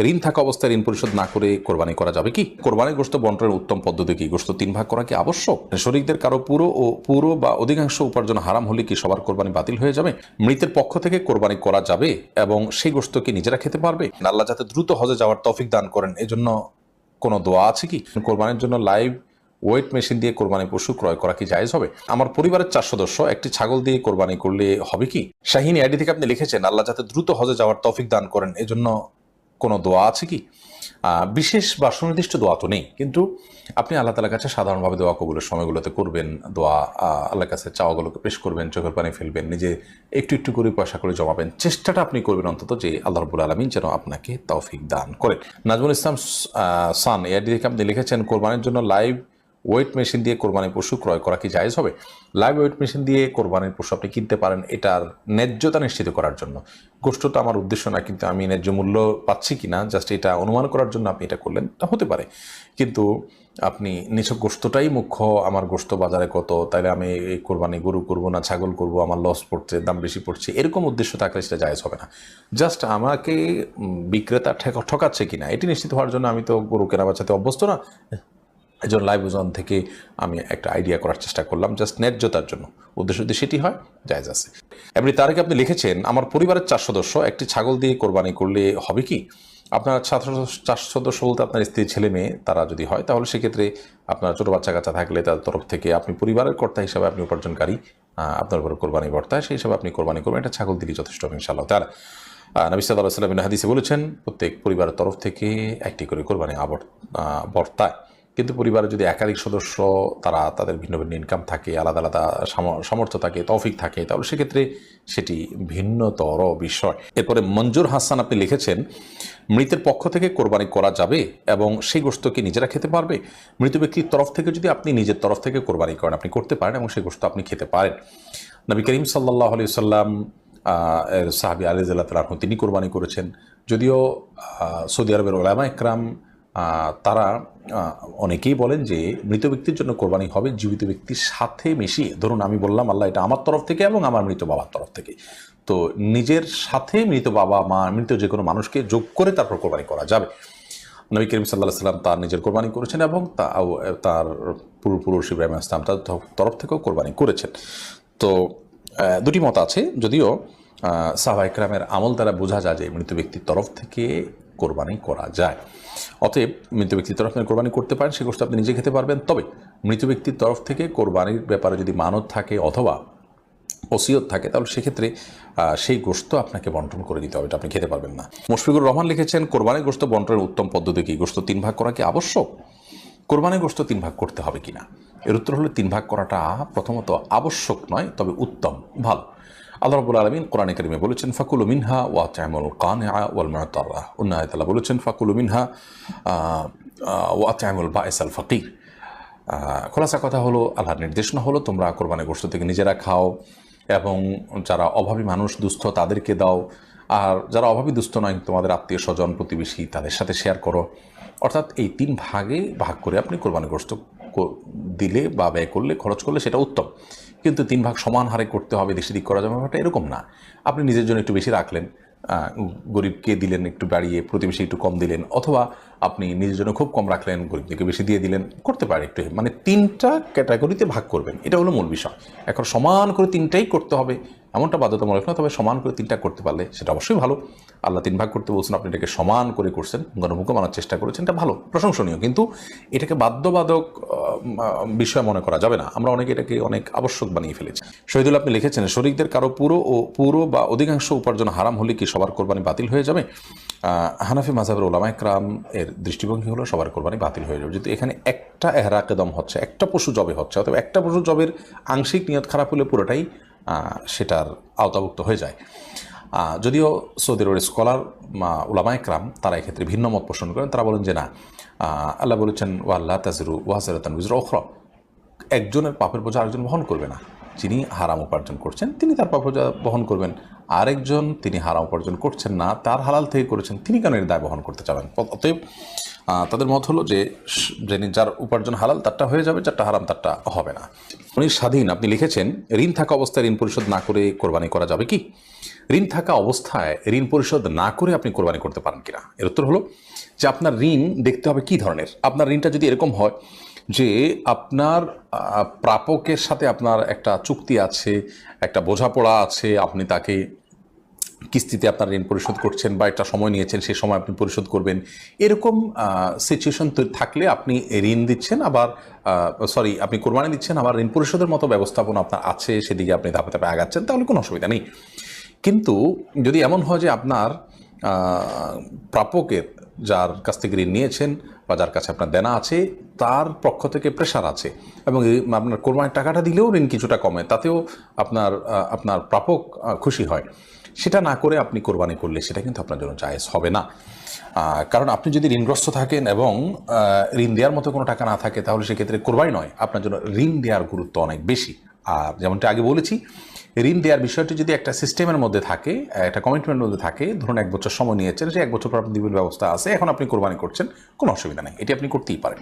ঋণ থাকা অবস্থায় ঋণ পরিশোধ না করে কোরবানি করা যাবে কি? কোরবানির গোশত বন্টনের উত্তম পদ্ধতি কি? গোশত 3 ভাগ করা কি আবশ্যক? শরীকদের কারো পুরো বা অধিকাংশ উপার্জন হারাম হলে কি সবার কোরবানি বাতিল হয়ে যাবে? মৃতের পক্ষ থেকে কোরবানি করা যাবে এবং সেই গোশত কি নিজেরা খেতে পারবে? আল্লাহ যাতে দ্রুত হজে যাওয়ার তৌফিক দান করেন, এজন্য কোনো দোয়া আছে কি? কোরবানির জন্য লাইভ ওয়েট মেশিন দিয়ে কোরবানি পশু ক্রয় করা কি জায়েজ হবে? আমার পরিবারের 4 সদস্য একটি ছাগল দিয়ে কোরবানি করলে হবে কি? শাহিনী আইডি থেকে আপনি লিখেছেন, আল্লাহ যাতে দ্রুত হজে যাওয়ার তৌফিক দান করেন, এজন্য কোনো দোয়া আছে কি? বিশেষ বা সুনির্দিষ্ট দোয়া তো নেই, কিন্তু আপনি আল্লাহ তাআলার কাছে সাধারণভাবে দোয়া কবুলের সময়গুলোতে করবেন, দোয়া আল্লাহর কাছে চাওয়াগুলোকে পেশ করবেন, চোখের পানি ফেলবেন, নিজে একটু একটু করে পয়সা করে জমাবেন, চেষ্টাটা আপনি করবেন অন্তত যে আল্লাহ রাব্বুল আলামিন যেন আপনাকে তৌফিক দান করেন। নাজমুল ইসলাম সান এআইডি থেকে আপনি লিখেছেন, কোরবানির জন্য লাইভ ওয়েট মেশিন দিয়ে কোরবানির পশু ক্রয় করা কি জায়েজ হবে? লাইভ ওয়েট মেশিন দিয়ে কোরবানির পশু আপনি কিনতে পারেন এটার ন্যায্যতা নিশ্চিত করার জন্য। গোষ্ঠ তো আমার উদ্দেশ্য না, কিন্তু আমি ন্যায্য মূল্য পাচ্ছি কিনা জাস্ট এটা অনুমান করার জন্য আপনি এটা করলেন, তা হতে পারে। কিন্তু আপনি নিছক গোশতটাই মুখ্য, আমার গোশত বাজারে কত, তাইলে আমি এই কোরবানি গরু করবো না ছাগল করবো, আমার লস পড়ছে, দাম বেশি পড়ছে, এরকম উদ্দেশ্য থাকলে সেটা জায়েজ হবে না। জাস্ট আমাকে বিক্রেতা ঠকাচ্ছে কিনা এটি নিশ্চিত হওয়ার জন্য, আমি তো গরু কেনা বেচাতে অভ্যস্ত না, একজন লাইভ ওজন থেকে আমি একটা আইডিয়া করার চেষ্টা করলাম জাস্ট ন্যায্যতার জন্য। উদ্দেশ্য যদি সেটি হয় জায়েজ আছে। এমনি তার আগে আপনি লিখেছেন, আমার পরিবারের 4 সদস্য একটি ছাগল দিয়ে কোরবানি করলে হবে কি? আপনার 4 সদস্য বলতে আপনার স্ত্রী ছেলে মেয়ে তারা যদি হয়, তাহলে সেক্ষেত্রে আপনার ছোটো বাচ্চা কাচ্চা থাকলে তাদের তরফ থেকে আপনি পরিবারের কর্তা হিসাবে আপনি উপার্জনকারী, আপনার উপর কোরবানি বর্তায়, সেই হিসাবে আপনি কোরবানি করবেন, এটা ছাগল দিলেই যথেষ্ট হবে ইনশাআল্লাহ তাআলা। নবী সাল্লাল্লাহু আলাইহি ওয়াসাল্লাম হাদিসে বলেছেন, প্রত্যেক পরিবারের তরফ থেকে একটি করে কোরবানি বর্তায়। কিন্তু পরিবারে যদি একাধিক সদস্য তারা তাদের ভিন্ন ভিন্ন ইনকাম থাকে, আলাদা আলাদা সামর্থ্য থাকে, তৌফিক থাকে, তাহলে সেক্ষেত্রে সেটি ভিন্নতর বিষয়। এরপরে মঞ্জুর হাসান আপনি লিখেছেন, মৃতের পক্ষ থেকে কোরবানি করা যাবে এবং সেই গোশত কি নিজেরা খেতে পারবে? মৃত ব্যক্তির তরফ থেকে যদি আপনি নিজের তরফ থেকে কোরবানি করেন, আপনি করতে পারেন এবং সেই গোশত আপনি খেতে পারেন। নবী করিম সাল্লাল্লাহু আলাইহি ওয়াসাল্লাম সাহাবী আলী রাদিয়াল্লাহু তাআলা আনহু তিনি কোরবানি করেছেন। যদিও সৌদি আরবের উলামা ইকরাম তারা অনেকেই বলেন যে মৃত ব্যক্তির জন্য কোরবানি হবে জীবিত ব্যক্তির সাথে মিশিয়ে। ধরুন আমি বললাম, আল্লাহ এটা আমার তরফ থেকে এবং আমার মৃত বাবার তরফ থেকে, তো নিজের সাথে মৃত বাবা মা মৃত যে কোনো মানুষকে যোগ করে তারপর কোরবানি করা যাবে। নবী করিম সাল্লাল্লাহু আলাইহি ওয়াসাল্লাম তার নিজের কোরবানি করেছেন এবং তার পূর্বপুরুষ ইব্রাহিম আলাইহিস সালাম তার তরফ থেকেও কোরবানি করেছেন। তো দুটি মত আছে, যদিও সাহাবা ইকরামের আমল দ্বারা বোঝা যায় যে মৃত ব্যক্তির তরফ থেকে কোরবানি করা যায়। অতএব মৃত ব্যক্তির তরফ থেকে কোরবানি করতে পারেন, সে গোশত আপনি নিজে খেতে পারবেন। তবে মৃত ব্যক্তির তরফ থেকে কোরবানির ব্যাপারে যদি মানত থাকে অথবা ওসিয়ত থাকে, তাহলে সেক্ষেত্রে সেই গোশত আপনাকে বন্টন করে দিতে হবে, এটা আপনি খেতে পারবেন না। মুশফিকুর রহমান লিখেছেন, কোরবানির গোশত বন্টনের উত্তম পদ্ধতি কি? গোশত 3 ভাগ করা কি আবশ্যক? কোরবানির গোশত 3 ভাগ করতে হবে কিনা? এর উত্তর হলো 3 ভাগ করাটা প্রথমত আবশ্যক নয়, তবে উত্তম, ভালো। আল্লাহ রাব্বুল আলামিন কোরআনে কারিমে বলেছেন, ফাকুলু মিনহা ওয়া আত'ইমুল কানিআ ওয়াল মু'তারা। অন্য আয়াতে আল্লাহ বলেছেন, ফাকুলু মিনহা ওয়া আত'ইমুল বাঈসাল ফাকির। খোলাসা কথা হলো, আল্লাহর নির্দেশনা হলো তোমরা কোরবানির গোশত থেকে নিজেরা খাও এবং যারা অভাবী মানুষ দুস্থ তাদেরকে দাও, আর যারা অভাবী দুস্থ নয় তোমাদের আত্মীয় স্বজন প্রতিবেশী তাদের সাথে শেয়ার করো। অর্থাৎ এই 3 ভাগে ভাগ করে আপনি কোরবানির গোশত দিলে বা ব্যয় করলে, খরচ করলে সেটা উত্তম। কিন্তু 3 ভাগ সমান হারে করতে হবে, বেশি দিক করা যাবে ব্যাপারটা এরকম না। আপনি নিজের জন্য একটু বেশি রাখলেন, গরিবকে দিলেন একটু বাড়িয়ে, প্রতিবেশী একটু কম দিলেন, অথবা আপনি নিজের জন্য খুব কম রাখলেন, গরিবকে বেশি দিয়ে দিলেন, করতে পারে একটু, মানে 3টা ক্যাটাগরিতে ভাগ করবেন, এটা হলো মূল বিষয়। এখন সমান করে 3টাই করতে হবে এমনটা বাধ্যতামূলক না, তবে সমান করে 3টা করতে পারলে সেটা অবশ্যই ভালো। আল্লাহ 3 ভাগ করতে বলছেন, আপনি এটাকে সমান করে করছেন, গণমুখ মানার চেষ্টা করেছেন, এটা ভালো, প্রশংসনীয়। কিন্তু এটাকে বাধ্যবাধক বিষয় মনে করা যাবে না, আমরা অনেকে এটাকে অনেক আবশ্যক বানিয়ে ফেলেছি। শহীদুল আপনি লিখেছেন, শরীকদের কারো পুরো বা অধিকাংশ উপার্জন হারাম হলে কি সবার কোরবানি বাতিল হয়ে যাবে? হানাফি মাযহাবের উলামা ইকরাম এর দৃষ্টিভঙ্গি হলো সবার কোরবানি বাতিল হয়ে যাবে। যদি এখানে একটা এহরাকে দম হচ্ছে, একটা পশু জবে হচ্ছে, অথবা একটা পশু জবের আংশিক নিয়ত খারাপ হলে পুরোটাই সেটার আওতাভুক্ত হয়ে যায়। যদিও সৌদি আরবের স্কলার উলামা ইকরাম তারা এক্ষেত্রে ভিন্ন মত পোষণ করেন, তারা বলেন যে না, আল্লাহ বলেছেন ওয়াল্লা তাজরু ওয়াজরাতান উযরা উখরা, একজনের পাপের বোঝা আরেকজন বহন করবে না। যিনি হারাম উপার্জন করছেন তিনি তার পাপ বোঝা বহন করবেন, আরেকজন তিনি হারাম উপার্জন করছেন না, তার হালাল থেকে করেছেন, তিনি কেন এর দায় বহন করতে চাবেন? অতএব তাদের মত হলো যে যার উপার্জন হালাল তারটা হয়ে যাবে, যারটা হারাম তারটা হবে না। উনি স্বাধীন। আপনি লিখেছেন ঋণ থাকা অবস্থায় ঋণ পরিশোধ না করে কোরবানি করা যাবে কি? ঋণ থাকা অবস্থায় ঋণ পরিশোধ না করে আপনি কোরবানি করতে পারেন কিনা, এর উত্তর হলো যে আপনার ঋণ দেখতে হবে কি ধরনের। আপনার ঋণটা যদি এরকম হয় যে আপনার প্রাপকের সাথে আপনার একটা চুক্তি আছে, একটা বোঝাপড়া আছে, আপনি তাকে কিস্তিতে আপনার ঋণ পরিশোধ করছেন বা একটা সময় নিয়েছেন, সেই সময় আপনি পরিশোধ করবেন, এরকম সিচুয়েশন থাকলে আপনি ঋণ দিচ্ছেন, আবার আপনি কোরবানি দিচ্ছেন, আবার ঋণ পরিশোধের মতো ব্যবস্থাপনা আপনার আছে, সেদিকে আপনি ধাপে ধাপে আগাচ্ছেন, তাহলে কোনো অসুবিধা নেই। কিন্তু যদি এমন হয় যে আপনার প্রাপকের, যার কাছ থেকে ঋণ নিয়েছেন বা যার কাছে আপনার দেনা আছে, তার পক্ষ থেকে প্রেশার আছে এবং আপনার কোরবানির টাকাটা দিলেও ঋণ কিছুটা কমে, তাতেও আপনার প্রাপক খুশি হয়, সেটা না করে আপনি কোরবানি করলে সেটা কিন্তু আপনার জন্য জায়েজ হবে না। কারণ আপনি যদি ঋণগ্রস্ত থাকেন এবং ঋণ দেওয়ার মতো কোনো টাকা না থাকে, তাহলে সেক্ষেত্রে কোরবানি নয়, আপনার জন্য ঋণ দেওয়ার গুরুত্ব অনেক বেশি। আর যেমনটা আগে বলেছি, ঋণ দেওয়ার বিষয়টি যদি একটা সিস্টেমের মধ্যে থাকে, একটা কমিটমেন্টের মধ্যে থাকে, ধরুন 1 বছর সময় নিয়েছেন, সে 1 বছর পর আপনি দিবের ব্যবস্থা আছে, এখন আপনি কোরবানি করছেন, কোনো অসুবিধা নেই, এটি আপনি করতেই পারেন।